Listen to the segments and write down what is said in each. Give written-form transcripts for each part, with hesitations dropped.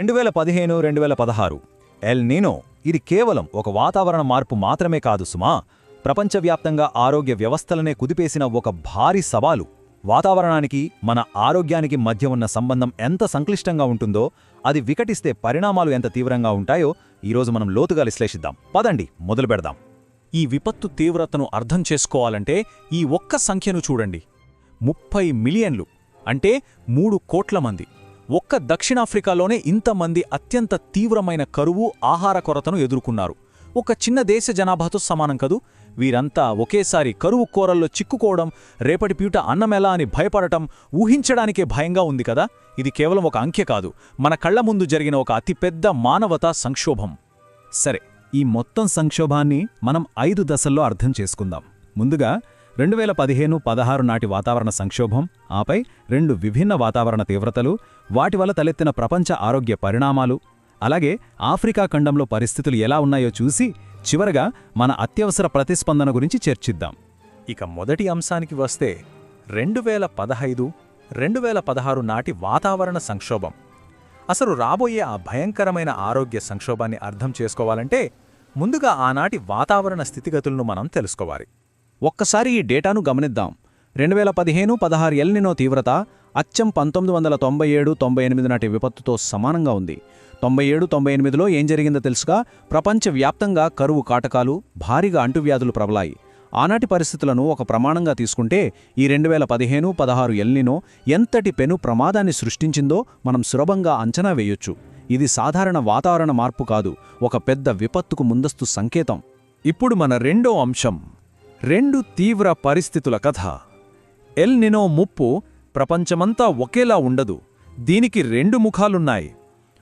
2015 2016 L నీనో ఇది కేవలం ఒక వాతావరణ మార్పు మాత్రమే కాదు సుమా, ప్రపంచవ్యాప్తంగా ఆరోగ్య వ్యవస్థలనే కుదిపేసిన ఒక భారీ సవాలు. వాతావరణానికి మన ఆరోగ్యానికి మధ్య ఉన్న సంబంధం ఎంత సంక్లిష్టంగా ఉంటుందో, అది వికటిస్తే పరిణామాలు ఎంత తీవ్రంగా ఉంటాయో ఈరోజు మనం లోతుగా విశ్లేషిద్దాం. పదండి మొదలు పెడదాం. ఈ విపత్తు తీవ్రతను అర్థం చేసుకోవాలంటే ఈ ఒక్క సంఖ్యను చూడండి. 30 మిలియన్లు అంటే 3 కోట్ల మంది. ఒక్క దక్షిణాఫ్రికాలోనే ఇంతమంది అత్యంత తీవ్రమైన కరువు, ఆహార కొరతను ఎదుర్కొన్నారు. ఒక చిన్న దేశ జనాభాతో సమానం కదూ. వీరంతా ఒకేసారి కరువు కోరల్లో చిక్కుకోవడం, రేపటి పూట అన్నమెలా అని భయపడటం ఊహించడానికే భయంగా ఉంది కదా. ఇది కేవలం ఒక అంకె కాదు, మన కళ్ల ముందు జరిగిన ఒక అతిపెద్ద మానవతా సంక్షోభం. సరే, ఈ మొత్తం సంక్షోభాన్ని మనం 5 దశల్లో అర్థం చేసుకుందాం. ముందుగా 2015-16 నాటి వాతావరణ సంక్షోభం, ఆపై 2 విభిన్న వాతావరణ తీవ్రతలు, వాటి వల్ల తలెత్తిన ప్రపంచ ఆరోగ్య పరిణామాలు, అలాగే ఆఫ్రికా ఖండంలో పరిస్థితులు ఎలా ఉన్నాయో చూసి చివరగా మన అత్యవసర ప్రతిస్పందన గురించి చర్చిద్దాం. ఇక మొదటి అంశానికి వస్తే 2015-2016 నాటి వాతావరణ సంక్షోభం. అసలు రాబోయే ఆ భయంకరమైన ఆరోగ్య సంక్షోభాన్ని అర్థం చేసుకోవాలంటే ముందుగా ఆనాటి వాతావరణ స్థితిగతులను మనం తెలుసుకోవాలి. ఒక్కసారి ఈ డేటాను గమనిద్దాం. 2015-16 ఎల్ నినో తీవ్రత అచ్చం 1997-98 నాటి విపత్తుతో సమానంగా ఉంది. 97-98లో ఏం జరిగిందో తెలుసుగా? ప్రపంచవ్యాప్తంగా కరువు కాటకాలు, భారీగా అంటువ్యాధులు ప్రబలాయి. ఆనాటి పరిస్థితులను ఒక ప్రమాణంగా తీసుకుంటే ఈ 2015-16 ఎల్ నినో ఎంతటి పెను ప్రమాదాన్ని సృష్టించిందో మనం సులభంగా అంచనా వేయొచ్చు. ఇది సాధారణ వాతావరణ మార్పు కాదు, ఒక పెద్ద విపత్తుకు ముందస్తు సంకేతం. ఇప్పుడు మన రెండో అంశం, 2 తీవ్ర పరిస్థితుల కథ. ఎల్ నినో ముప్పు ప్రపంచమంతా ఒకేలా ఉండదు. దీనికి 2 ముఖాలున్నాయి.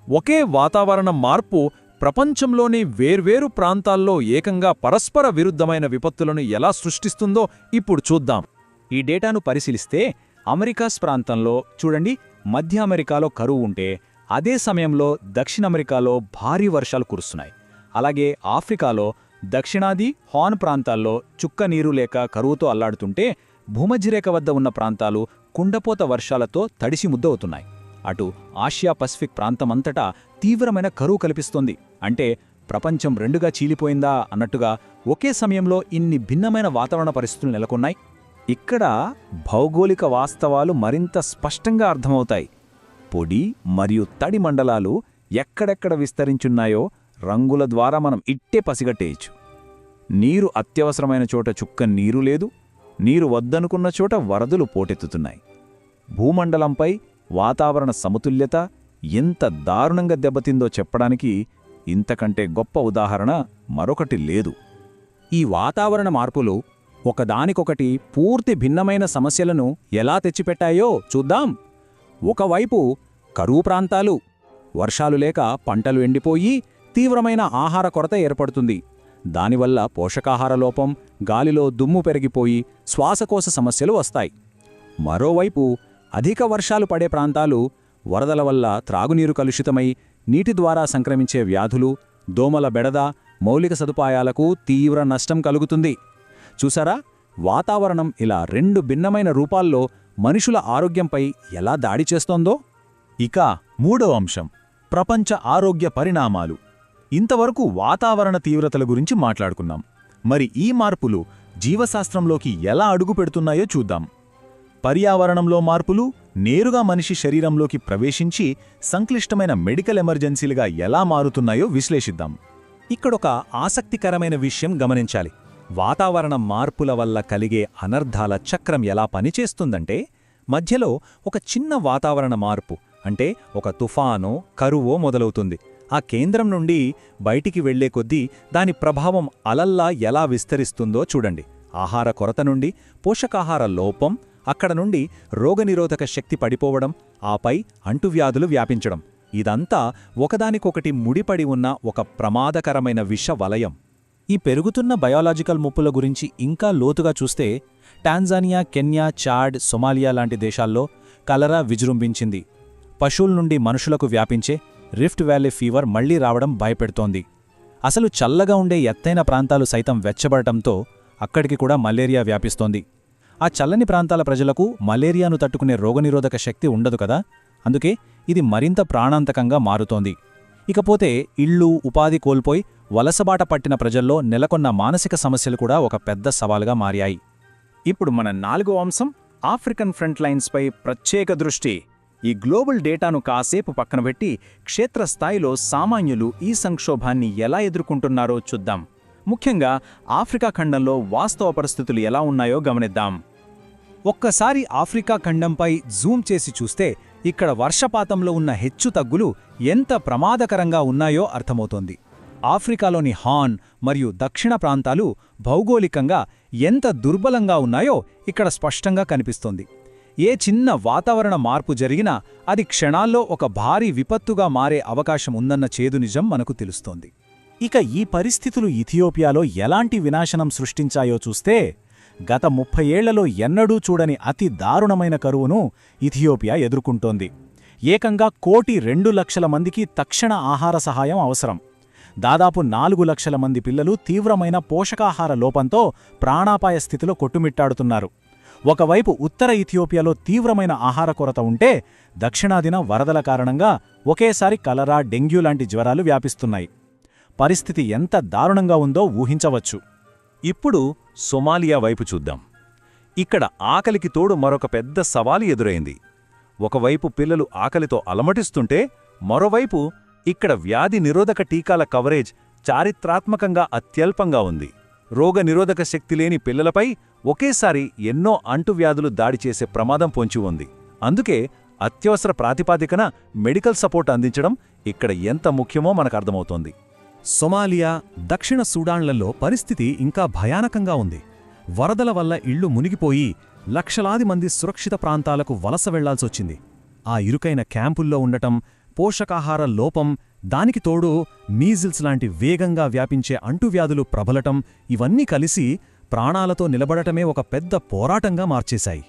ఒకే వాతావరణ మార్పు ప్రపంచంలోని వేర్వేరు ప్రాంతాల్లో ఏకంగా పరస్పర విరుద్ధమైన విపత్తులను ఎలా సృష్టిస్తుందో ఇప్పుడు చూద్దాం. ఈ డేటాను పరిశీలిస్తే అమెరికాస్ ప్రాంతంలో చూడండి, మధ్య అమెరికాలో కరువు ఉంటే అదే సమయంలో దక్షిణ అమెరికాలో భారీ వర్షాలు కురుస్తున్నాయి. అలాగే ఆఫ్రికాలో దక్షిణాది హార్న్ ప్రాంతాల్లో చుక్క నీరు లేక కరువుతో అల్లాడుతుంటే భూమధ్యరేఖ వద్ద ఉన్న ప్రాంతాలు కుండపోత వర్షాలతో తడిసి ముద్దవుతున్నాయి. అటు ఆసియా పసిఫిక్ ప్రాంతమంతటా తీవ్రమైన కరువు కల్పిస్తోంది. అంటే ప్రపంచం 2గా చీలిపోయిందా అన్నట్టుగా ఒకే సమయంలో ఇన్ని భిన్నమైన వాతావరణ పరిస్థితులు నెలకొన్నాయి. ఇక్కడ భౌగోళిక వాస్తవాలు మరింత స్పష్టంగా అర్థమవుతాయి. పొడి మరియు తడి మండలాలు ఎక్కడెక్కడ విస్తరించున్నాయో రంగుల ద్వారా మనం ఇట్టే పసిగట్టేయచ్చు. నీరు అత్యవసరమైన చోట చుక్క నీరు లేదు, నీరు వద్దనుకున్న చోట వరదలు పోటెత్తుతున్నాయి. భూమండలంపై వాతావరణ సమతుల్యత ఎంత దారుణంగా దెబ్బతిందో చెప్పడానికి ఇంతకంటే గొప్ప ఉదాహరణ మరొకటి లేదు. ఈ వాతావరణ మార్పులు ఒకదానికొకటి పూర్తి భిన్నమైన సమస్యలను ఎలా తెచ్చిపెట్టాయో చూద్దాం. ఒకవైపు కరువు ప్రాంతాలు, వర్షాలు లేక పంటలు ఎండిపోయి తీవ్రమైన ఆహార కొరత ఏర్పడుతుంది. దానివల్ల పోషకాహార లోపం, గాలిలో దుమ్ము పెరిగిపోయి శ్వాసకోశ సమస్యలు వస్తాయి. మరోవైపు అధిక వర్షాలు పడే ప్రాంతాలు, వరదల వల్ల త్రాగునీరు కలుషితమై నీటి ద్వారా సంక్రమించే వ్యాధులు, దోమల బెడద, మౌలిక సదుపాయాలకు తీవ్ర నష్టం కలుగుతుంది. చూసారా, వాతావరణం ఇలా 2 భిన్నమైన రూపాల్లో మనుషుల ఆరోగ్యంపై ఎలా దాడి చేస్తోందో. ఇక మూడో అంశం, ప్రపంచ ఆరోగ్య పరిణామాలు. ఇంతవరకు వాతావరణ తీవ్రతల గురించి మాట్లాడుకున్నాం. మరి ఈ మార్పులు జీవశాస్త్రంలోకి ఎలా అడుగు పెడుతున్నాయో చూద్దాం. పర్యావరణంలో మార్పులు నేరుగా మనిషి శరీరంలోకి ప్రవేశించి సంక్లిష్టమైన మెడికల్ ఎమర్జెన్సీలుగా ఎలా మారుతున్నాయో విశ్లేషిద్దాం. ఇక్కడొక ఆసక్తికరమైన విషయం గమనించాలి. వాతావరణ మార్పుల వల్ల కలిగే అనర్థాల చక్రం ఎలా పనిచేస్తుందంటే, మధ్యలో ఒక చిన్న వాతావరణ మార్పు అంటే ఒక తుఫానో, కరువో మొదలవుతుంది. ఆ కేంద్రం నుండి బయటికి వెళ్లే కొద్దీ దాని ప్రభావం అలల్లా ఎలా విస్తరిస్తుందో చూడండి. ఆహార కొరత నుండి పోషకాహార లోపం, అక్కడ నుండి రోగనిరోధక శక్తి పడిపోవడం, ఆపై అంటువ్యాధులు వ్యాపించడం. ఇదంతా ఒకదానికొకటి ముడిపడి ఉన్న ఒక ప్రమాదకరమైన విష వలయం. ఈ పెరుగుతున్న బయాలజికల్ ముప్పుల గురించి ఇంకా లోతుగా చూస్తే టాంజానియా, కెన్యా, చాడ్, సొమాలియా లాంటి దేశాల్లో కలరా విజృంభించింది. పశువుల నుండి మనుషులకు వ్యాపించే రిఫ్ట్ వ్యాలీ ఫీవర్ మళ్లీ రావడం భయపెడుతోంది. అసలు చల్లగా ఉండే ఎత్తైన ప్రాంతాలు సైతం వెచ్చబడటంతో అక్కడికి కూడా మలేరియా వ్యాపిస్తోంది. ఆ చల్లని ప్రాంతాల ప్రజలకు మలేరియాను తట్టుకునే రోగనిరోధక శక్తి ఉండదు కదా. అందుకే ఇది మరింత ప్రాణాంతకంగా మారుతోంది. ఇకపోతే ఇళ్ళు, ఉపాధి కోల్పోయి వలసబాట పట్టిన ప్రజల్లో నెలకొన్న మానసిక సమస్యలు కూడా ఒక పెద్ద సవాలుగా మారాయి. ఇప్పుడు మన 4వ అంశం ఆఫ్రికన్ ఫ్రంట్ లైన్స్పై ప్రత్యేక దృష్టి. ఈ గ్లోబల్ డేటాను కాసేపు పక్కనబెట్టి క్షేత్రస్థాయిలో సామాన్యులు ఈ సంక్షోభాన్ని ఎలా ఎదుర్కొంటున్నారో చూద్దాం. ముఖ్యంగా ఆఫ్రికా ఖండంలో వాస్తవ పరిస్థితులు ఎలా ఉన్నాయో గమనిద్దాం. ఒక్కసారి ఆఫ్రికా ఖండంపై జూమ్ చేసి చూస్తే ఇక్కడ వర్షపాతంలో ఉన్న హెచ్చుతగ్గులు ఎంత ప్రమాదకరంగా ఉన్నాయో అర్థమవుతోంది. ఆఫ్రికాలోని హార్న్ మరియు దక్షిణ ప్రాంతాలు భౌగోళికంగా ఎంత దుర్బలంగా ఉన్నాయో ఇక్కడ స్పష్టంగా కనిపిస్తోంది. ఏ చిన్న వాతావరణ మార్పు జరిగినా అది క్షణాల్లో ఒక భారీ విపత్తుగా మారే అవకాశం ఉందన్న చేదు నిజం మనకు తెలుస్తోంది. ఇక ఈ పరిస్థితులు ఇథియోపియాలో ఎలాంటి వినాశనం సృష్టించాయో చూస్తే గత 30 ఏళ్లలో ఎన్నడూ చూడని అతి దారుణమైన కరువును ఇథియోపియా ఎదుర్కొంటోంది. ఏకంగా 1,02,00,000 మందికి తక్షణ ఆహార సహాయం అవసరం. దాదాపు 4 లక్షల మంది పిల్లలు తీవ్రమైన పోషకాహార లోపంతో ప్రాణాపాయ స్థితిలో కొట్టుమిట్టాడుతున్నారు. ఒకవైపు ఉత్తర ఇథియోపియాలో తీవ్రమైన ఆహార కొరత ఉంటే, దక్షిణాదిన వరదల కారణంగా ఒకేసారి కలరా, డెంగ్యూ లాంటి జ్వరాలు వ్యాపిస్తున్నాయి. పరిస్థితి ఎంత దారుణంగా ఉందో ఊహించవచ్చు. ఇప్పుడు సొమాలియా వైపు చూద్దాం. ఇక్కడ ఆకలికి తోడు మరొక పెద్ద సవాలు ఎదురైంది. ఒకవైపు పిల్లలు ఆకలితో అలమటిస్తుంటే, మరోవైపు ఇక్కడ వ్యాధి నిరోధక టీకాల కవరేజ్ చారిత్రాత్మకంగా అత్యల్పంగా ఉంది. రోగనిరోధక శక్తి లేని పిల్లలపై ఒకేసారి ఎన్నో అంటువ్యాధులు దాడి చేసే ప్రమాదం పొంచి ఉంది. అందుకే అత్యవసర ప్రాతిపాదికన మెడికల్ సపోర్ట్ అందించడం ఇక్కడ ఎంత ముఖ్యమో మనకర్థమవుతోంది. సొమాలియా, దక్షిణ సూడాన్లలో పరిస్థితి ఇంకా భయానకంగా ఉంది. వరదల వల్ల ఇళ్లు మునిగిపోయి లక్షలాది మంది సురక్షిత ప్రాంతాలకు వలస వెళ్లాల్సొచ్చింది. ఆ ఇరుకైన క్యాంపుల్లో ఉండటం, పోషకాహార లోపం, దానికి తోడు మీజిల్స్ లాంటి వేగంగా వ్యాపించే అంటువ్యాధులు ప్రబలటం, ఇవన్నీ కలిసి ప్రాణాలతో నిలబడటమే ఒక పెద్ద పోరాటంగా మార్చేశాయి.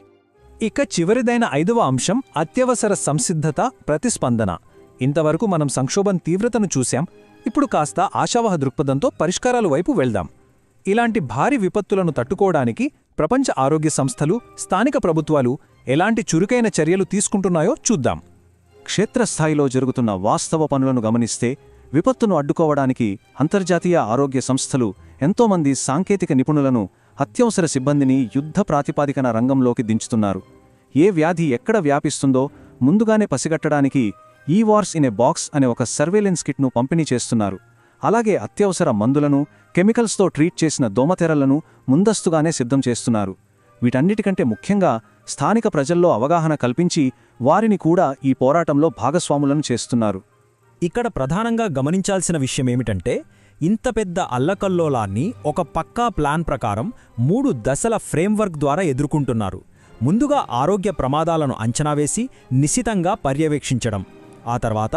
ఇక చివరిదైన 5వ అంశం అత్యవసర సంసిద్ధత, ప్రతిస్పందన. ఇంతవరకు మనం సంక్షోభం తీవ్రతను చూశాం. ఇప్పుడు కాస్త ఆశావహ దృక్పథంతో పరిష్కారాల వైపు వెళ్దాం. ఇలాంటి భారీ విపత్తులను తట్టుకోవడానికి ప్రపంచ ఆరోగ్య సంస్థలు, స్థానిక ప్రభుత్వాలు ఎలాంటి చురుకైన చర్యలు తీసుకుంటున్నాయో చూద్దాం. క్షేత్రస్థాయిలో జరుగుతున్న వాస్తవ పనులను గమనిస్తే విపత్తును అడ్డుకోవడానికి అంతర్జాతీయ ఆరోగ్య సంస్థలు ఎంతోమంది సాంకేతిక నిపుణులను, అత్యవసర సిబ్బందిని యుద్ధ ప్రాతిపాదికన రంగంలోకి దించుతున్నారు. ఏ వ్యాధి ఎక్కడ వ్యాపిస్తుందో ముందుగానే పసిగట్టడానికి ఈవార్స్ ఇన్ ఎ బాక్స్ అనే ఒక సర్వేలెన్స్ కిట్ను పంపిణీ చేస్తున్నారు. అలాగే అత్యవసర మందులను, కెమికల్స్తో ట్రీట్ చేసిన దోమతెరలను ముందస్తుగానే సిద్ధం చేస్తున్నారు. వీటన్నిటికంటే ముఖ్యంగా స్థానిక ప్రజల్లో అవగాహన కల్పించి వారిని కూడా ఈ పోరాటంలో భాగస్వాములను చేస్తున్నారు. ఇక్కడ ప్రధానంగా గమనించాల్సిన విషయమేమిటంటే, ఇంత పెద్ద అల్లకల్లోలాన్ని ఒక పక్కా ప్లాన్ ప్రకారం 3 దశల ఫ్రేమ్వర్క్ ద్వారా ఎదుర్కొంటున్నారు. ముందుగా ఆరోగ్య ప్రమాదాలను అంచనావేసి నిశితంగా పర్యవేక్షించడం, ఆ తర్వాత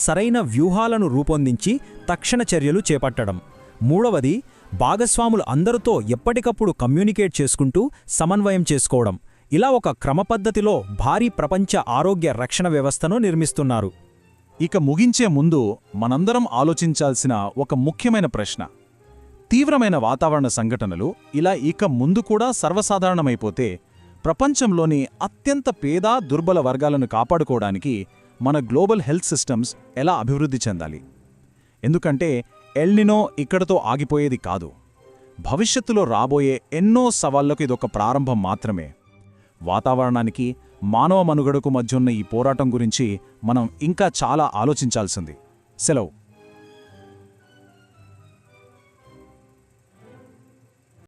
సరైన వ్యూహాలను రూపొందించి తక్షణ చర్యలు చేపట్టడం, మూడవది భాగస్వాములు అందరితో ఎప్పటికప్పుడు కమ్యూనికేట్ చేసుకుంటూ సమన్వయం చేసుకోవడం. ఇలా ఒక క్రమపద్ధతిలో భారీ ప్రపంచ ఆరోగ్య రక్షణ వ్యవస్థను నిర్మిస్తున్నారు. ఇక ముగించే ముందు మనందరం ఆలోచించాల్సిన ఒక ముఖ్యమైన ప్రశ్న: తీవ్రమైన వాతావరణ సంఘటనలు ఇలా ఇక ముందు కూడా సర్వసాధారణమైపోతే ప్రపంచంలోని అత్యంత పేద, దుర్బల వర్గాలను కాపాడుకోవడానికి మన గ్లోబల్ హెల్త్ సిస్టమ్స్ ఎలా అభివృద్ధి చెందాలి? ఎందుకంటే ఎల్నినో ఇక్కడతో ఆగిపోయేది కాదు. భవిష్యత్తులో రాబోయే ఎన్నో సవాళ్లకు ఇదొక ప్రారంభం మాత్రమే. వాతావరణానికి, మానవ మనుగడకు మధ్యున్న ఈ పోరాటం గురించి మనం ఇంకా చాలా ఆలోచించాల్సింది. సెలవు.